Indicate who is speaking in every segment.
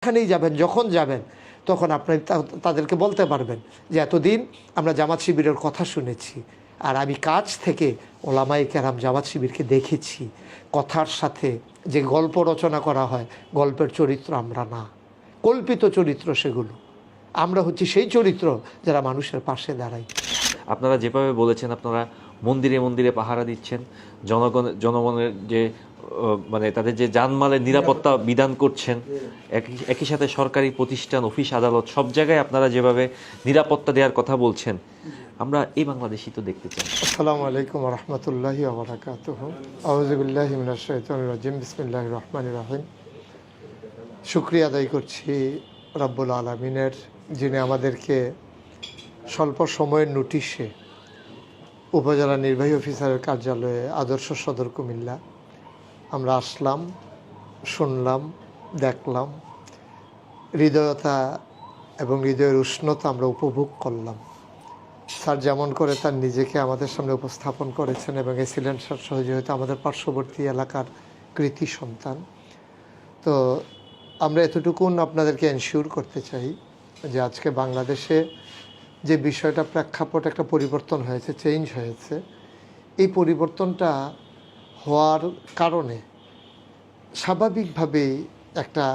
Speaker 1: যেখানেই যাবেন, যখন যাবেন, তখন আপনি তাদেরকে বলতে পারবেন যে এতদিন আমরা জামাত শিবিরের কথা শুনেছি, আর আমি কাছ থেকে ওলামায়ে কেরাম জামাত শিবিরকে দেখেছি। কথার সাথে যে গল্প রচনা করা হয়, গল্পের চরিত্র আমরা না, কল্পিত চরিত্র সেগুলো। আমরা হচ্ছি সেই চরিত্র যারা মানুষের পাশে দাঁড়ায়।
Speaker 2: আপনারা যেভাবে বলেছেন, আপনারা মন্দিরে মন্দিরে পাহারা দিচ্ছেন, জনগণের যে মানে তাদের যে জানমালের নিরাপত্তা বিধান করছেন, একই সাথে সরকারি প্রতিষ্ঠান, অফিস, আদালত সব জায়গায় আপনারা যেভাবে নিরাপত্তা দেওয়ার কথা বলছেন, আমরা এই বাংলাদেশই তো দেখতে চাই।
Speaker 1: আসসালামু আলাইকুম ওয়া রাহমাতুল্লাহি ওয়া বারাকাতুহু। আউযু বিল্লাহি মিনাশ শাইতানির রাজিম। বিসমিল্লাহির রহমানির রহিম। শুকরিয়া আদায় করছি রব্বুল আলামিনের, যিনি আমাদেরকে স্বল্প সময়ের নোটিশে উপজেলা নির্বাহী অফিসারের কার্যালয়ে আদর্শ সদর কুমিল্লা আমরা আসলাম, শুনলাম, দেখলাম, হৃদয়তা এবং হৃদয়ের উষ্ণতা আমরা উপভোগ করলাম। স্যার যেমন করে তার নিজেকে আমাদের সামনে উপস্থাপন করেছেন এবং এসিলেন্ট স্যার সহযোগিতা আমাদের পার্শ্ববর্তী এলাকার কৃতি সন্তান। তো আমরা এতটুকুন আপনাদেরকে এনশিওর করতে চাই যে আজকে বাংলাদেশে যে বিষয়টা প্রেক্ষাপট একটা পরিবর্তন হয়েছে, চেঞ্জ হয়েছে, এই পরিবর্তনটা হওয়ার কারণে স্বাভাবিকভাবেই একটা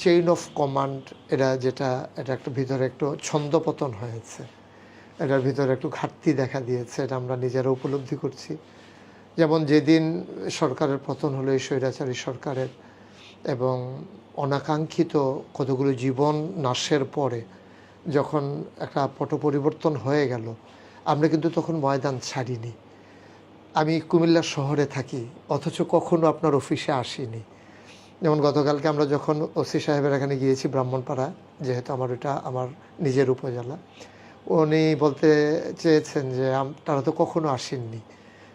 Speaker 1: চেইন অফ কমান্ড, এটা একটা ভিতরে একটু ছন্দপতন হয়েছে, এটার ভিতরে একটু ঘাটতি দেখা দিয়েছে। এটা আমরা নিজেরা উপলব্ধি করছি। যেমন যেদিন সরকারের পতন হলো, এই স্বৈরাচারী সরকারের, এবং অনাকাঙ্ক্ষিত কতগুলো জীবন নাশের পরে যখন একটা পট পরিবর্তন হয়ে গেল, আমরা কিন্তু তখন ময়দান ছাড়িনি। আমি কুমিল্লা শহরে থাকি, অথচ কখনো আপনার অফিসে আসিনি। যেমন গতকালকে আমরা যখন ওসি সাহেবের এখানে গিয়েছি ব্রাহ্মণপাড়া, যেহেতু ওটা আমার নিজের উপজেলা, উনি বলতে চেয়েছেন যে তারা তো কখনো আসেননি।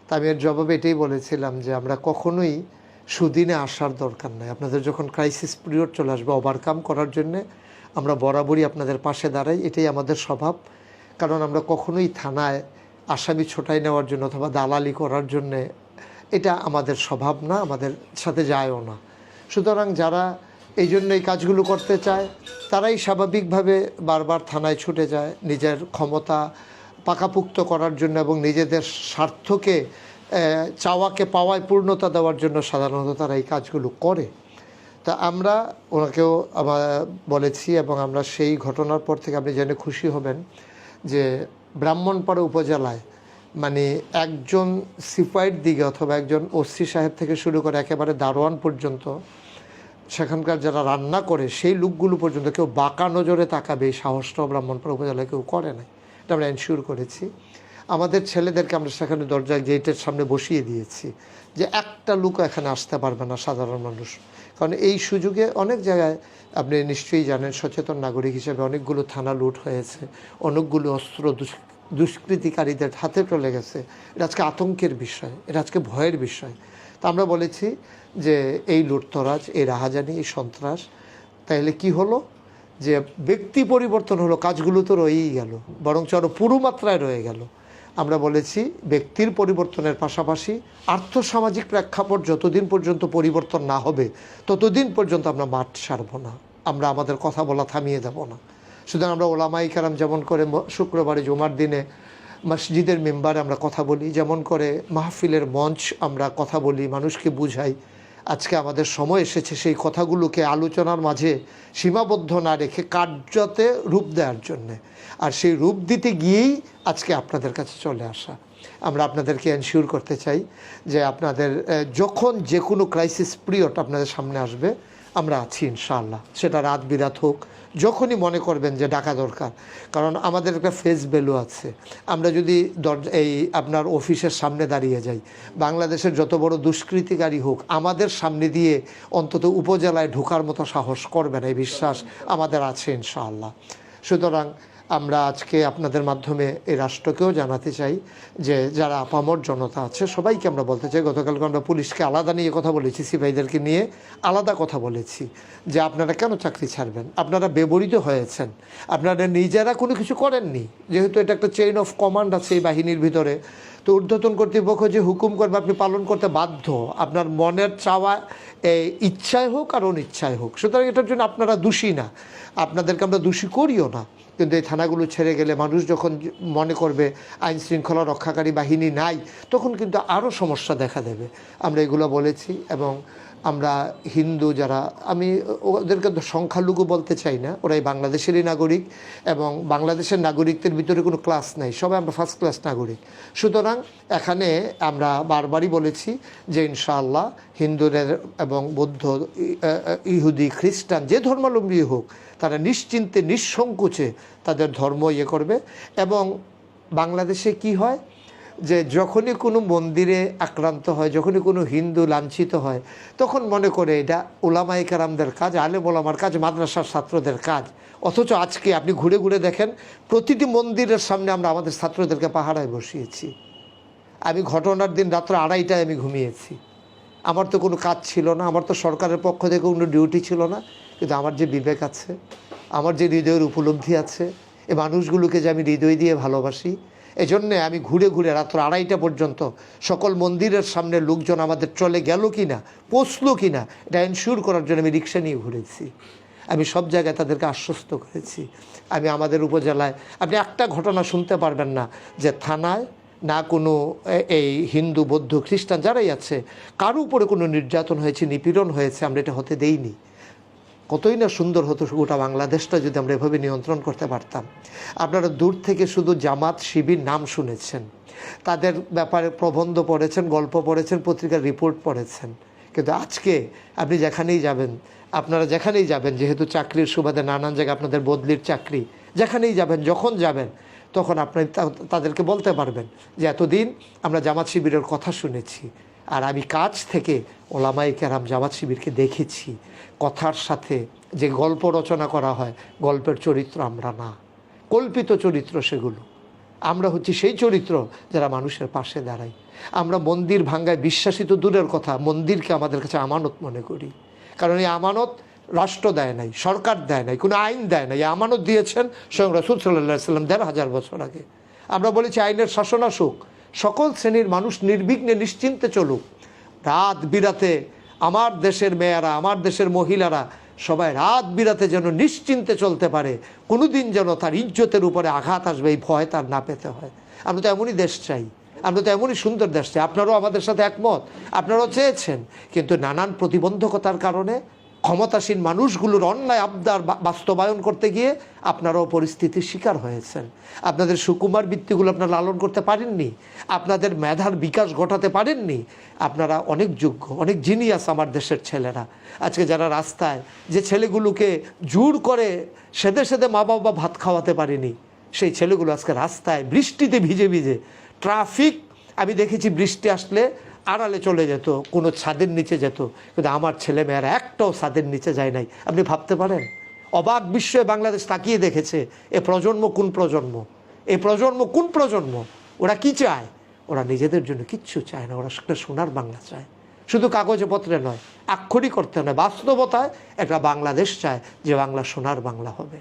Speaker 1: তা আমি এর জবাবে এটাই বলেছিলাম যে আমরা কখনোই সুদিনে আসার দরকার নাই। আপনাদের যখন ক্রাইসিস পিরিয়ড চলে আসবে, ওভারকাম করার জন্যে আমরা বরাবরই আপনাদের পাশে দাঁড়াই, এটাই আমাদের স্বভাব। কারণ আমরা কখনোই থানায় আসামি ছোটাই নেওয়ার জন্য অথবা দালালি করার জন্যে, এটা আমাদের স্বভাব না, আমাদের সাথে যায়ও না। সুতরাং যারা এই জন্য এই কাজগুলো করতে চায়, তারাই স্বাভাবিকভাবে বারবার থানায় ছুটে যায় নিজের ক্ষমতা পাকাপুক্ত করার জন্য এবং নিজেদের স্বার্থকে চাওয়াকে পাওয়ায় পূর্ণতা দেওয়ার জন্য সাধারণত তারা এই কাজগুলো করে। তা আমরা ওনাকেও বলেছি এবং আমরা সেই ঘটনার পর থেকে আপনি জেনে খুশি হবেন যে ব্রাহ্মণপাড়া উপজেলায় মানে একজন সিপাহির দিকে অথবা একজন ওসি সাহেব থেকে শুরু করে একেবারে দারোয়ান পর্যন্ত, সেখানকার যারা রান্না করে সেই লোকগুলো পর্যন্ত কেউ বাঁকা নজরে তাকাবে এই সাহসটাও ব্রাহ্মণপাড়া উপজেলায় কেউ করে নাই। এটা আমরা এনশিওর করেছি। আমাদের ছেলেদেরকে আমরা সেখানে দরজায় গেটের সামনে বসিয়ে দিয়েছি যে একটা লোক এখানে আসতে পারবে না সাধারণ মানুষ। কারণ এই সুযোগে অনেক জায়গায় আপনি নিশ্চয়ই জানেন, সচেতন নাগরিক হিসেবে অনেকগুলো থানা লুট হয়েছে, অনেকগুলো অস্ত্র দুষ্কৃতিকারীদের হাতে চলে গেছে। এটা আজকে আতঙ্কের বিষয়, এটা আজকে ভয়ের বিষয়। তা আমরা বলেছি যে এই লুটতরাজ, এই রাহাজানি, এই সন্ত্রাস, তাইলে কি হলো যে ব্যক্তি পরিবর্তন হলো, কাজগুলো তো রয়েই গেল, বরঞ্চ আরও পুরো মাত্রায় রয়ে গেল। আমরা বলেছি ব্যক্তির পরিবর্তনের পাশাপাশি আর্থসামাজিক প্রেক্ষাপট যতদিন পর্যন্ত পরিবর্তন না হবে ততদিন পর্যন্ত আমরা মাঠ ছাড়ব না, আমরা আমাদের কথা বলা থামিয়ে দেব না। সুতরাং আমরা ওলামায়ে কেরাম যেমন করে শুক্রবারে জুমার দিনে মসজিদের মেম্বারে আমরা কথা বলি, যেমন করে মাহফিলের মঞ্চ আমরা কথা বলি, মানুষকে বুঝাই, আজকে আমাদের সময় এসেছে সেই কথাগুলোকে আলোচনার মাঝে সীমাবদ্ধ না রেখে কার্যতে রূপ দেওয়ার জন্যে। আর সেই রূপ দিতে গিয়েই আজকে আপনাদের কাছে চলে আসা। আমরা আপনাদেরকে এনশিওর করতে চাই যে আপনাদের যখন যে কোনো ক্রাইসিস পিরিয়ড আপনাদের সামনে আসবে, আমরা আছি ইনশাআল্লাহ। সেটা রাত বিরাত হোক, যখনই মনে করবেন যে ডাকা দরকার। কারণ আমাদের একটা ফেস ভ্যালু আছে। আমরা যদি এই আপনার অফিসের সামনে দাঁড়িয়ে যাই, বাংলাদেশের যত বড় দুষ্কৃতিকারী হোক আমাদের সামনে দিয়ে অন্তত উপজেলায় ঢোকার মতো সাহস করবে না, এই বিশ্বাস আমাদের আছে ইনশাআল্লাহ। সুতরাং আমরা আজকে আপনাদের মাধ্যমে এই রাষ্ট্রকেও জানাতে চাই যে যারা আপামর জনতা আছে সবাইকে আমরা বলতে চাই, গতকালকে আমরা পুলিশকে আলাদা নিয়ে কথা বলেছি, সিপাহীদেরকে নিয়ে আলাদা কথা বলেছি যে আপনারা কেন চাকরি ছাড়বেন, আপনারা ব্যবহৃত হয়েছেন, আপনারা নিজেরা কোনো কিছু করেননি, যেহেতু এটা একটা চেইন অফ কমান্ড আছে এই বাহিনীর ভিতরে, তো ঊর্ধ্বতন কর্তৃপক্ষ যে হুকুম করবে আপনি পালন করতে বাধ্য, আপনার মনের চাওয়া ইচ্ছায় হোক আর অনিচ্ছায় হোক। সুতরাং এটার জন্য আপনারা দোষী না, আপনাদেরকে আমরা দোষী করিও না। কিন্তু এই থানাগুলো ছেড়ে গেলে মানুষ যখন মনে করবে আইন শৃঙ্খলা রক্ষাকারী বাহিনী নাই, তখন কিন্তু আরও সমস্যা দেখা দেবে। আমরা এগুলো বলেছি এবং আমরা হিন্দু যারা, আমি ওদেরকে সংখ্যালঘু বলতে চাই না, ওরাই বাংলাদেশেরই নাগরিক এবং বাংলাদেশের নাগরিকদের ভিতরে কোনো ক্লাস নাই, সবাই আমরা ফার্স্ট ক্লাস নাগরিক। সুতরাং এখানে আমরা বারবারই বলেছি যে ইনশাআল্লাহ হিন্দুদের এবং বৌদ্ধ, ইহুদি, খ্রিস্টান যে ধর্মাবলম্বী হোক, তারা নিশ্চিন্তে নিঃসংকোচে তাদের ধর্ম করবে। এবং বাংলাদেশে কি হয় যে যখনই কোনো মন্দিরে আক্রান্ত হয়, যখনই কোনো হিন্দু লাঞ্ছিত হয়, তখন মনে করে এটা উলামায়ে কেরামদের কাজ, আলেম ওলামার কাজ, মাদ্রাসার ছাত্রদের কাজ। অথচ আজকে আপনি ঘুরে ঘুরে দেখেন প্রতিটি মন্দিরের সামনে আমরা আমাদের ছাত্রদেরকে পাহারায় বসিয়েছি। আমি ঘটনার দিন রাত্র 2:30টায় আমি ঘুমিয়েছি, আমার তো কোনো কাজ ছিল না, আমার তো সরকারের পক্ষ থেকে কোনো ডিউটি ছিল না, কিন্তু আমার যে বিবেক আছে, আমার যে হৃদয়ের উপলব্ধি আছে, এই মানুষগুলোকে যে আমি হৃদয় দিয়ে ভালোবাসি, এজন্যে আমি ঘুরে ঘুরে রাত্র 2:30টা পর্যন্ত সকল মন্দিরের সামনে লোকজন আমাদের চলে গেল কি না, পৌঁছলো কি না, এটা এনশিওর করার জন্য আমি রিক্সা নিয়ে ঘুরেছি। আমি সব জায়গায় তাদেরকে আশ্বস্ত করেছি। আমি আমাদের উপজেলায় আপনি একটা ঘটনা শুনতে পারবেন না যে থানায় না কোনো এই হিন্দু, বৌদ্ধ, খ্রিস্টান যারাই আছে কারো উপরে কোনো নির্যাতন হয়েছে, নিপীড়ন হয়েছে, আমরা এটা হতে দেইনি। কতই না সুন্দর হতো গোটা বাংলাদেশটা যদি আমরা এভাবে নিয়ন্ত্রণ করতে পারতাম। আপনারা দূর থেকে শুধু জামাত শিবির নাম শুনেছেন, তাদের ব্যাপারে প্রবন্ধ পড়েছেন, গল্প পড়েছেন, পত্রিকার রিপোর্ট পড়েছেন, কিন্তু আজকে আপনি যেখানেই যাবেন, আপনারা যেখানেই যাবেন, যেহেতু চাকরির সুবাদে নানান জায়গায় আপনাদের বদলির চাকরি, যেখানেই যাবেন, যখন যাবেন, তখন আপনি তাদেরকে বলতে পারবেন যে এতদিন আমরা জামাত শিবিরের কথা শুনেছি, আর আমি কাছ থেকে ওলামায়ে কেরাম জামাত শিবিরকে দেখেছি। কথার সাথে যে গল্প রচনা করা হয়, গল্পের চরিত্র আমরা না, কল্পিত চরিত্র সেগুলো। আমরা হচ্ছি সেই চরিত্র যারা মানুষের পাশে দাঁড়াই। আমরা মন্দির ভাঙ্গায় বিশ্বাসী তো দূরের কথা, মন্দিরকে আমাদের কাছে আমানত মনে করি। কারণ এই আমানত রাষ্ট্র দেয় নাই, সরকার দেয় নাই, কোনো আইন দেয় নাই, এই আমানত দিয়েছেন স্বয়ং রাসূল সাল্লাল্লাহু আলাইহি ওয়াসাল্লাম 1500 বছর আগে। আমরা বলেছি আইনের শাসন আসুক, সকল শ্রেণীর মানুষ নির্বিঘ্নে নিশ্চিন্তে চলুক। রাত বিরাতে আমার দেশের মেয়েরা, আমার দেশের মহিলারা সবাই রাত বিরাতে যেন নিশ্চিন্তে চলতে পারে, কোনো দিন যেন তার ইজ্জতের উপরে আঘাত আসবে এই ভয় তার না পেতে হয়। আমরা তো এমনই দেশ চাই, আমরা তো এমনই সুন্দর দেশ চাই। আপনারাও আমাদের সাথে একমত, আপনারাও চেয়েছেন, কিন্তু নানান প্রতিবন্ধকতার কারণে ক্ষমতাসীন মানুষগুলোর অন্যায় আবদার বাস্তবায়ন করতে গিয়ে আপনারাও পরিস্থিতির শিকার হয়েছেন। আপনাদের সুকুমার বৃত্তিগুলো আপনারা লালন করতে পারেননি, আপনাদের মেধার বিকাশ ঘটাতে পারেননি। আপনারা অনেক যোগ্য, অনেক জিনিয়াস আমার দেশের ছেলেরা। আজকে যারা রাস্তায়, যে ছেলেগুলোকে জোর করে সেদে সেদে মা বাবা ভাত খাওয়াতে পারেনি, সেই ছেলেগুলো আজকে রাস্তায় বৃষ্টিতে ভিজে ভিজে, ট্রাফিক, আমি দেখেছি বৃষ্টি আসলে আড়ালে চলে যেত, কোনো ছাদের নিচে যেত, কিন্তু আমার ছেলে মেয়েরা একটাও ছাদের নিচে যায় নাই। আপনি ভাবতে পারেন? অবাক বিস্ময়ে বাংলাদেশ তাকিয়ে দেখেছে এ প্রজন্ম কোন প্রজন্ম, এই প্রজন্ম কোন প্রজন্ম, ওরা কি চায়? ওরা নিজেদের জন্য কিচ্ছু চায় না, ওরা একটা সোনার বাংলা চায়, শুধু কাগজে পত্রে নয়, আক্ষরিক অর্থে নয়, বাস্তবতায় একটা বাংলাদেশ চায় যে বাংলা সোনার বাংলা হবে।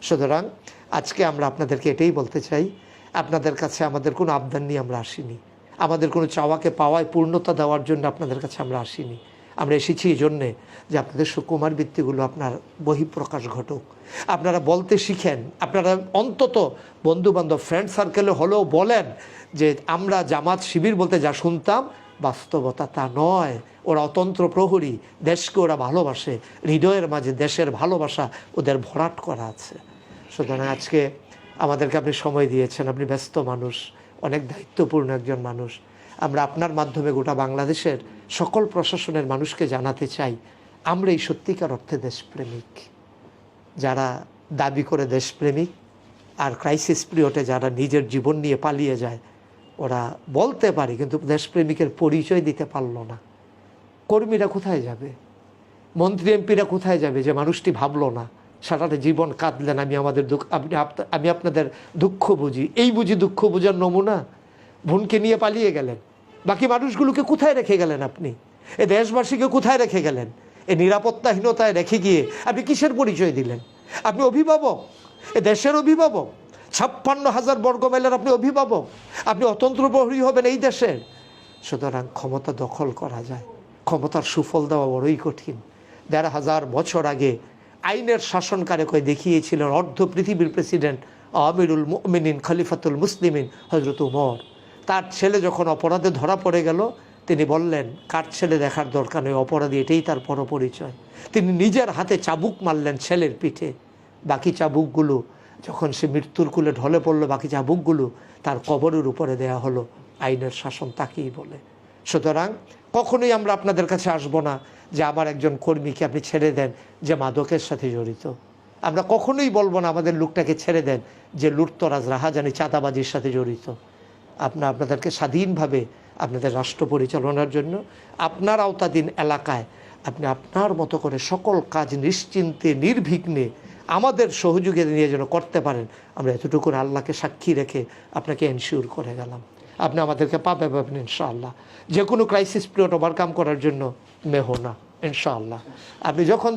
Speaker 1: সুতরাং আজকে আমরা আপনাদেরকে এটাই বলতে চাই, আপনাদের কাছে আমাদের কোনো আবদার নিয়ে আমরা আসিনি, আমাদের কোনো চাওয়াকে পাওয়ায় পূর্ণতা দেওয়ার জন্য আপনাদের কাছে আমরা আসিনি। আমরা এসেছি এই জন্যে যে আপনাদের সুকুমার বৃত্তিগুলো আপনার বহিঃপ্রকাশ ঘটুক, আপনারা বলতে শিখেন, আপনারা অন্তত বন্ধুবান্ধব ফ্রেন্ড সার্কেলে হলেও বলেন যে আমরা জামাত শিবির বলতে যা শুনতাম বাস্তবতা তা নয়, ওরা অতন্ত্র প্রহরী, দেশকে ওরা ভালোবাসে, হৃদয়ের মাঝে দেশের ভালোবাসা ওদের ভরাট করা আছে। সুতরাং আজকে আমাদেরকে আপনি সময় দিয়েছেন, আপনি ব্যস্ত মানুষ, অনেক দায়িত্বপূর্ণ একজন মানুষ। আমরা আপনার মাধ্যমে গোটা বাংলাদেশের সকল প্রশাসনের মানুষকে জানাতে চাই, আমরা এই সত্যিকার অর্থে দেশপ্রেমিক। যারা দাবি করে দেশপ্রেমিক আর ক্রাইসিস পিরিয়ডে যারা নিজের জীবন নিয়ে পালিয়ে যায়, ওরা বলতে পারে কিন্তু দেশপ্রেমিকের পরিচয় দিতে পারল না। কর্মীরা কোথায় যাবে? মন্ত্রী এমপিরা কোথায় যাবে যে মানুষটি ভাবলো না, সারাটা জীবন কাঁদলেন, আমি আপনাদের দুঃখ বুঝি, এই বুঝি দুঃখ বুঝার নমুনা। বোনকে নিয়ে পালিয়ে গেলেন, বাকি মানুষগুলোকে কোথায় রেখে গেলেন আপনি? এ দেশবাসীকে কোথায় রেখে গেলেন? এই নিরাপত্তাহীনতায় রেখে গিয়ে আপনি কিসের পরিচয় দিলেন? আপনি অভিভাবক, এ দেশের অভিভাবক, 56,000 বর্গ মাইলের আপনি অভিভাবক, আপনি অতন্ত্র প্রহরী হবেন এই দেশের। সুতরাং ক্ষমতা দখল করা যায়, ক্ষমতার সুফল দেওয়া বড়ই কঠিন। 1,500 বছর আগে আইনের শাসনকারে কয়ে দেখিয়েছিলেন অর্ধ পৃথিবীর প্রেসিডেন্ট আমিরুল মুমিনিন খলিফাতুল মুসলিমিন হযরত উমর। তার ছেলে যখন অপরাধে ধরা পড়ে গেল, তিনি বললেন কার ছেলে দেখার দরকার নেই, অপরাধী এটাই তার পরপরিচয়। তিনি নিজের হাতে চাবুক মারলেন ছেলের পিঠে। বাকি চাবুকগুলো যখন সে মৃত্যুর কুলে ঢলে পড়লো, বাকি চাবুকগুলো তার কবরের উপরে দেয়া হলো। আইনের শাসন তাকেই বলে। সুতরাং কখনোই আমরা আপনাদের কাছে আসবো না যে আমার একজন কর্মীকে আপনি ছেড়ে দেন যে মাদকের সাথে জড়িত। আমরা কখনোই বলবো না আমাদের লোকটাকে ছেড়ে দেন যে লুটতরাজ রাহাজানি চাঁদাবাজির সাথে জড়িত। আপনাদেরকে স্বাধীনভাবে আপনাদের রাষ্ট্র পরিচালনার জন্য আপনার আওতাধীন এলাকায় আপনি আপনার মতো করে সকল কাজ নিশ্চিন্তে নির্বিঘ্নে আমাদের সহযোগিতা নিয়ে যেন করতে পারেন, আমরা এতটুকু আল্লাহকে সাক্ষী রেখে আপনাকে এনশিওর করে গেলাম। আপনি আমাদেরকে পাবেন ইনশাআল্লাহ। যে কোনো ক্রাইসিস পিরিয়ড ওভারকাম করার জন্য মেহনা ইনশাআল্লাহ। আপনি যখন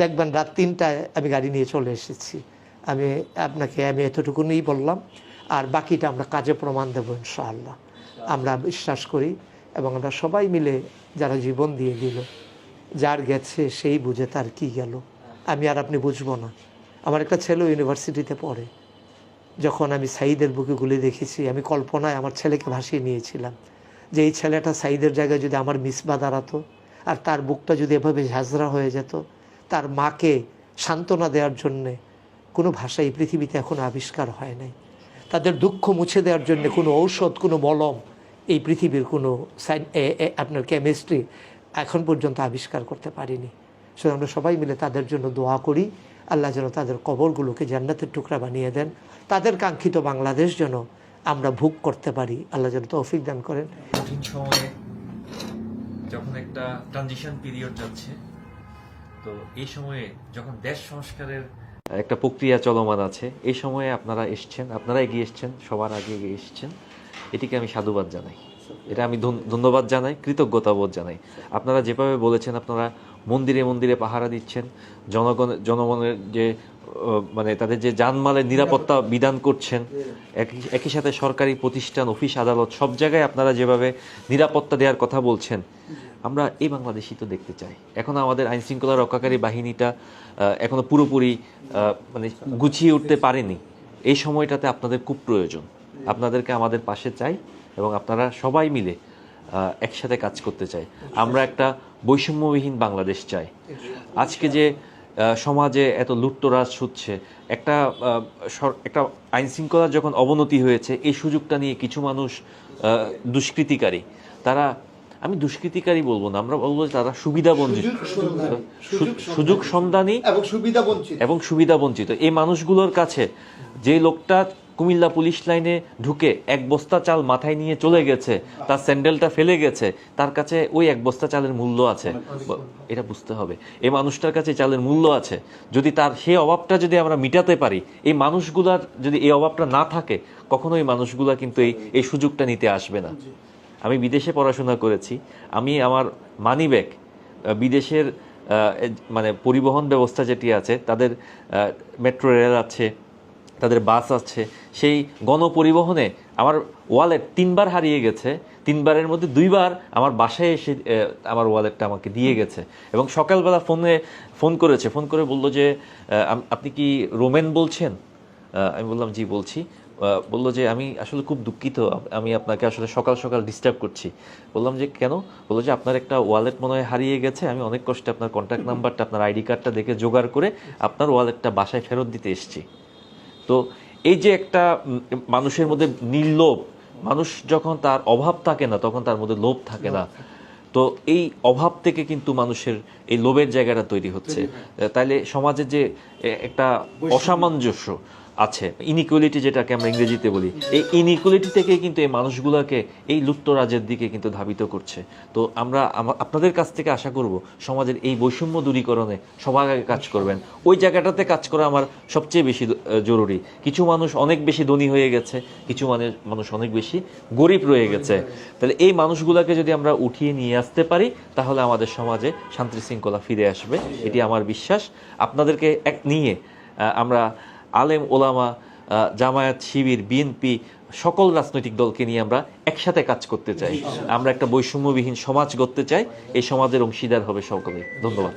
Speaker 1: দেখবেন রাত 3টায় আমি গাড়ি নিয়ে চলে এসেছি। আমি এতটুকুনই বললাম, আর বাকিটা আমরা কাজে প্রমাণ দেবো ইনশাআল্লাহ। আমরা বিশ্বাস করি এবং আমরা সবাই মিলে যারা জীবন দিয়ে দিল, যার গেছে সেই বুঝে তার কি গেল, আমি আর আপনি বুঝবো না। আমার একটা ছেলে ইউনিভার্সিটিতে পড়ে, যখন আমি সাঈদের বুকে গুলি দেখেছি, আমি কল্পনায় আমার ছেলেকে ভাসিয়ে নিয়েছিলাম যে এই ছেলেটা সাঈদের জায়গায় যদি আমার মিসবা দাঁড়াতো, আর তার বুকটা যদি এভাবে ঝাঁঝরা হয়ে যেত, তার মাকে সান্ত্বনা দেওয়ার জন্যে কোনো ভাষা এই পৃথিবীতে এখনও আবিষ্কার হয় নাই। তাদের দুঃখ মুছে দেওয়ার জন্য কোনো ঔষধ, কোনো মলম এই পৃথিবীর কোনো আপনার কেমিস্ট্রি এখন পর্যন্ত আবিষ্কার করতে পারিনি। সুতরাং আমরা সবাই মিলে তাদের জন্য দোয়া করি, আল্লাহ যেন তাদের কবরগুলোকে জান্নাতের টুকরা বানিয়ে দেন, তাদের কাঙ্ক্ষিত বাংলাদেশ যেন আমরা ভোগ করতে পারি, আল্লাহ যেন তৌফিক দান করেন।
Speaker 2: কঠিন সময়ে যখন একটা ট্রানজিশন পিরিয়ড যাচ্ছে, তো এই সময়ে যখন দেশ সংস্কারের একটা প্রক্রিয়া চলমান আছে, এই সময়ে আপনারা এগিয়ে এসছেন, সবার আগে এগিয়ে এসছেন, এটিকে আমি সাধুবাদ জানাই, এটা আমি ধন্যবাদ জানাই, কৃতজ্ঞতাবোধ জানাই। আপনারা যেভাবে বলেছেন, আপনারা মন্দিরে মন্দিরে পাহারা দিচ্ছেন, জনগণের যে মানে তাদের যে জানমালের নিরাপত্তা বিধান করছেন, একই সাথে সরকারি প্রতিষ্ঠান, অফিস, আদালত সব জায়গায় আপনারা যেভাবে নিরাপত্তা দেওয়ার কথা বলছেন, আমরা এই বাংলাদেশই তো দেখতে চাই। এখন আমাদের আইন শৃঙ্খলা রক্ষাকারী বাহিনীটা এখনো পুরোপুরি মানে গুছিয়ে উঠতে পারেনি। এই সময়টাতে আপনাদের খুব প্রয়োজন, আপনাদেরকে আমাদের পাশে চাই এবং আপনারা সবাই মিলে একসাথে কাজ করতে চাই। আমরা একটা বৈষম্যবিহীন বাংলাদেশ চাই। আজকে যে সমাজে এত লুটতরাজ হচ্ছে, একটা আইন শৃঙ্খলার যখন অবনতি হয়েছে, এই সুযোগটা নিয়ে কিছু মানুষ দুষ্কৃতিকারী, তারা, আমি দুষ্কৃতিকারী বলবো না, আমরা বলবো তারা সুযোগ সন্ধানী এবং সুবিধা বঞ্চিত। এই মানুষগুলোর কাছে যে লোকটা কুমিল্লা পুলিশ লাইনে ঢুকে 1 বস্তা চাল মাথায় নিয়ে চলে গেছে, তার স্যান্ডেলটা ফেলে গেছে, তার কাছে ওই 1 বস্তা চালের মূল্য আছে, এটা বুঝতে হবে। এই মানুষটার কাছে চালের মূল্য আছে, যদি তার সেই অভাবটা যদি আমরা মিটাতে পারি, এই মানুষগুলার যদি এই অভাবটা না থাকে, কখনো এই মানুষগুলা কিন্তু এই সুযোগটা নিতে আসবে না। আমি বিদেশে পড়াশোনা করেছি, আমি আমার মানিব্যাগ বিদেশের মানে পরিবহন ব্যবস্থা যেটি আছে, তাদের মেট্রো রেল আছে, তাদের বাস আছে, সেই গণপরিবহনে আমার ওয়ালেট 3বার হারিয়ে গেছে। 3বারের মধ্যে 2বার আমার বাসায় এসে আমার ওয়ালেটটা আমাকে দিয়ে গেছে। এবং সকালবেলা ফোন করে বললো যে আপনি কি রোমেন বলছেন? আমি বললাম জি বলছি। বললো যে আমি আসলে খুব দুঃখিত, আমি আপনাকে আসলে সকাল সকাল ডিস্টার্ব করছি। বললাম যে কেন? বললো যে আপনার একটা ওয়ালেট মনে হয় হারিয়ে গেছে, আমি অনেক কষ্টে আপনার কন্ট্যাক্ট নাম্বারটা, আপনার আইডি কার্ডটা দেখে জোগাড় করে আপনার ওয়ালেটটা বাসায় ফেরত দিতে এসেছি। তো এই যে একটা মানুষের মধ্যে নির্লোভ, মানুষ যখন তার অভাব থাকে না, তখন তার মধ্যে লোভ থাকে না। তো এই অভাব থেকে কিন্তু মানুষের এই লোভের জায়গাটা তৈরি হচ্ছে। তাইলে সমাজে যে একটা অসামঞ্জস্য, আছে, ইনইকুয়ালিটি যেটাকে আমরা ইংরেজিতে বলি, এই ইনইকুয়ালিটি থেকে কিন্তু এই মানুষগুলোকে এই লুট্তরাজের দিকে কিন্তু ধাবিত করছে। তো আমরা আপনাদের কাছ থেকে আশা করব সমাজের এই বৈষম্য দূরীকরণে সবার আগে কাজ করবেন। ওই জায়গাটাতে কাজ করা আমার সবচেয়ে বেশি জরুরি। কিছু মানুষ অনেক বেশি ধনী হয়ে গেছে, কিছু মানুষ অনেক বেশি গরিব রয়ে গেছে। তাহলে এই মানুষগুলোকে যদি আমরা উঠিয়ে নিয়ে আসতে পারি তাহলে আমাদের সমাজে শান্তি শৃঙ্খলা ফিরে আসবে, এটি আমার বিশ্বাস। আপনাদেরকে নিয়ে আমরা আলেম ওলামা, জামায়াত, শিবির, বিএনপি সকল রাজনৈতিক দলকে নিয়ে আমরা একসাথে কাজ করতে চাই। আমরা একটা বৈষম্যবিহীন সমাজ গড়তে চাই। এই সমাজের অংশীদার হবে সকলে। ধন্যবাদ।